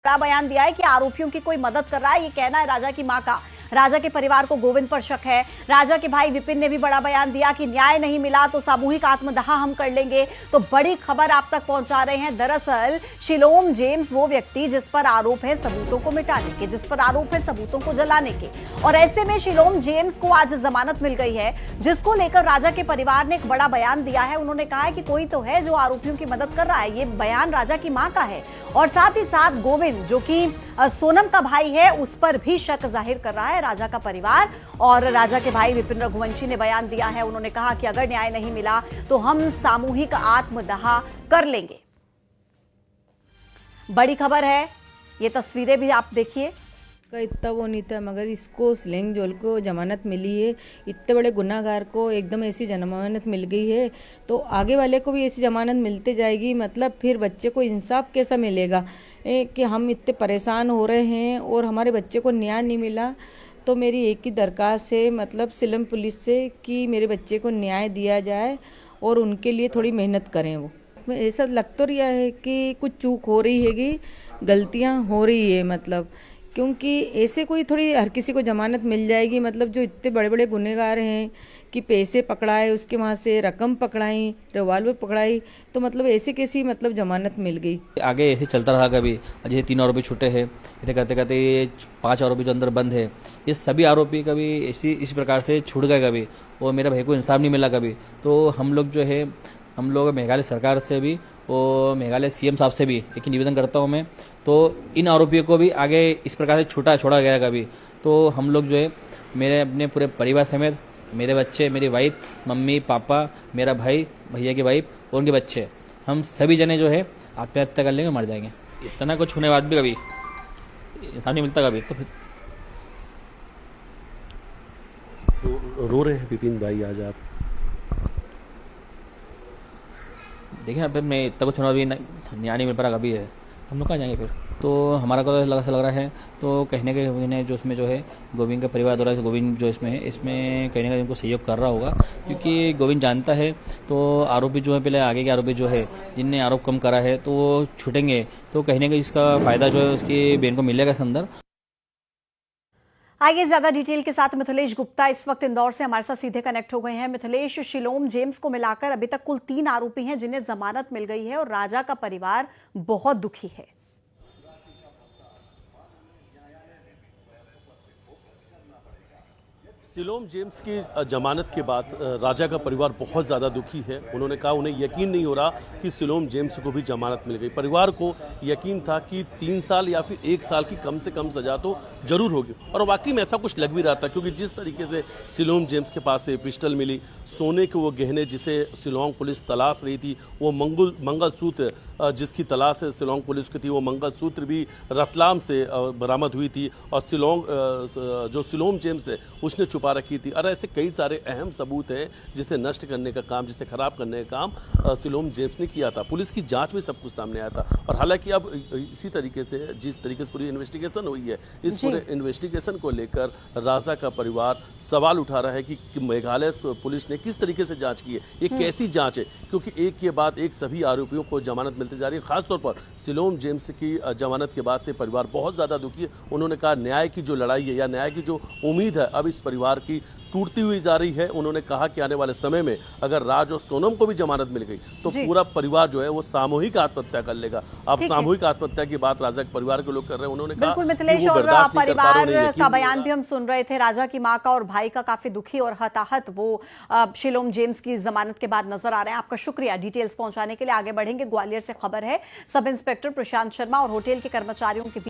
बड़ा बयान दिया है कि आरोपियों की कोई मदद कर रहा है। ये कहना है राजा की मां का। राजा के परिवार को गोविंद पर शक है। राजा के भाई विपिन ने भी बड़ा बयान दिया कि न्याय नहीं मिला तो सामूहिक आत्मदाह हम कर लेंगे। तो बड़ी खबर आप तक पहुंचा रहे हैं। दरअसल शिलोम जेम्स वो व्यक्ति जिस पर आरोप है सबूतों को मिटाने के, जिस पर आरोप है सबूतों को जलाने के, और ऐसे में शिलोम जेम्स को आज जमानत मिल गई है, जिसको लेकर राजा के परिवार ने एक बड़ा बयान दिया है। उन्होंने कहा है कि कोई तो है जो आरोपियों की मदद कर रहा है। ये बयान राजा की मां का है और साथ ही साथ गोविंद जो कि सोनम का भाई है उस पर भी शक जाहिर कर रहा है राजा का परिवार। और राजा के भाई विपिन रघुवंशी ने बयान दिया है। उन्होंने कहा कि अगर न्याय नहीं मिला तो हम सामूहिक आत्मदाह कर लेंगे। बड़ी खबर है, ये तस्वीरें भी आप देखिए। का इतना वो नहीं था, मगर इसको स्लेंग जोल को जमानत मिली है। इतने बड़े गुनाहगार को एकदम ऐसी जमानत मिल गई है तो आगे वाले को भी ऐसी जमानत मिलती जाएगी। मतलब फिर बच्चे को इंसाफ कैसा मिलेगा कि हम इतने परेशान हो रहे हैं और हमारे बच्चे को न्याय नहीं मिला। तो मेरी एक ही दरख्वास्त है मतलब शिलोम पुलिस से कि मेरे बच्चे को न्याय दिया जाए और उनके लिए थोड़ी मेहनत करें। वो ऐसा लग तो रहा है कि कुछ चूक हो रही है, कि गलतियाँ हो रही है, मतलब क्योंकि ऐसे कोई थोड़ी हर किसी को जमानत मिल जाएगी। मतलब जो इतने बड़े बड़े गुनहगार हैं कि पैसे पकड़ाए, उसके वहाँ से रकम पकड़ाई, रिवॉल्वर पकड़ाई, तो मतलब ऐसे कैसी मतलब जमानत मिल गई। आगे ऐसे चलता रहा। कभी जैसे 3 आरोपी छूटे हैं, ऐसे करते करते ये 5 आरोपी जो अंदर बंद है, ये सभी आरोपी कभी इसी प्रकार से छूट गए कभी, और मेरे भाई को इंसाफ नहीं मिला कभी। तो हम लोग मेघालय सरकार से भी और मेघालय सीएम साहब से भी एक निवेदन करता हूँ मैं, तो इन आरोपियों को भी आगे इस प्रकार से छोड़ा गया कभी। तो हम लोग मेरे अपने पूरे परिवार समेत, मेरे बच्चे, मेरी वाइफ, मम्मी पापा, मेरा भाई, भैया की वाइफ और उनके बच्चे, हम सभी जने आत्महत्या कर लेंगे, मर जाएंगे। इतना कुछ होने के बाद भी कभी इंसाफ नहीं मिलता कभी। तो फिर रो रहे हैं विपिन भाई आज आप? देखिए अब मैं इतना कुछ होना अभी न्याय नहीं मिल पा रहा कभी है, हम लोग कहाँ जाएंगे फिर। तो हमारा को ऐसा लग रहा है तो कहने के जो इसमें गोविंद का परिवार द्वारा गोविंद जो इसमें कहने का इनको सहयोग कर रहा होगा, क्योंकि गोविंद जानता है तो आरोपी पहले आगे के आरोपी जिनने आरोप कम करा है तो वो छूटेंगे, तो कहने का इसका फायदा उसकी बहन को मिलेगा इस अंदर। आइए ज्यादा डिटेल के साथ मिथिलेश गुप्ता इस वक्त इंदौर से हमारे साथ सीधे कनेक्ट हो गए हैं। मिथिलेश, शिलोम जेम्स को मिलाकर अभी तक कुल 3 आरोपी हैं जिन्हें जमानत मिल गई है और राजा का परिवार बहुत दुखी है। शिलोम जेम्स की जमानत के बाद राजा का परिवार बहुत ज़्यादा दुखी है। उन्होंने कहा उन्हें यकीन नहीं हो रहा कि शिलोम जेम्स को भी जमानत मिल गई। परिवार को यकीन था कि 3 साल या फिर 1 साल की कम से कम सजा तो जरूर होगी, और वाकई में ऐसा कुछ लग भी रहा था, क्योंकि जिस तरीके से शिलोम जेम्स के पास से पिस्टल मिली, सोने के वो गहने जिसे शिलोंग पुलिस तलाश रही थी, वो मंगलसूत्र जिसकी तलाश शिलोंग पुलिस की थी, वो मंगलसूत्र भी रतलाम से बरामद हुई थी, और जो शिलोम जेम्स है उसने छुपा रखी थी। और ऐसे कई सारे अहम सबूत हैं जिसे नष्ट करने का काम, जिसे खराब करने का काम शिलोम जेम्स ने किया था। पुलिस की जांच में सब कुछ सामने आया था। और हालांकि अब इसी तरीके से जिस तरीके से पूरी इन्वेस्टिगेशन हुई है, इस पूरे इन्वेस्टिगेशन को लेकर राजा का परिवार सवाल उठा रहा है कि मेघालय पुलिस ने किस तरीके से जांच की है, ये कैसी जांच है, क्योंकि एक के बाद एक सभी आरोपियों को जमानत मिलती जा रही है। खासतौर पर शिलोम जेम्स की जमानत के बाद से परिवार बहुत ज्यादा दुखी है। उन्होंने कहा न्याय की जो लड़ाई है या न्याय की जो उम्मीद है अब इस परिवार की टूटती हुई जा रही है। उन्होंने कहा कि आने वाले समय में अगर राज और सोनम को भी जमानत मिल गई तो पूरा परिवार वो सामूहिक आत्महत्या कर लेगा। अब सामूहिक आत्महत्या की बात राजा के परिवार के लोग कर रहे हैं। उन्होंने कहा मिथिलेश, और परिवार का बयान भी हम सुन रहे थे। राजा की मां का और भाई का काफी दुखी और हताहत वो शिलोम जेम्स की जमानत के बाद नजर आ रहे हैं। आपका शुक्रिया डिटेल्स पहुंचाने के लिए। आगे बढ़ेंगे, ग्वालियर से खबर है। सब इंस्पेक्टर प्रशांत शर्मा और होटल के कर्मचारियों के बीच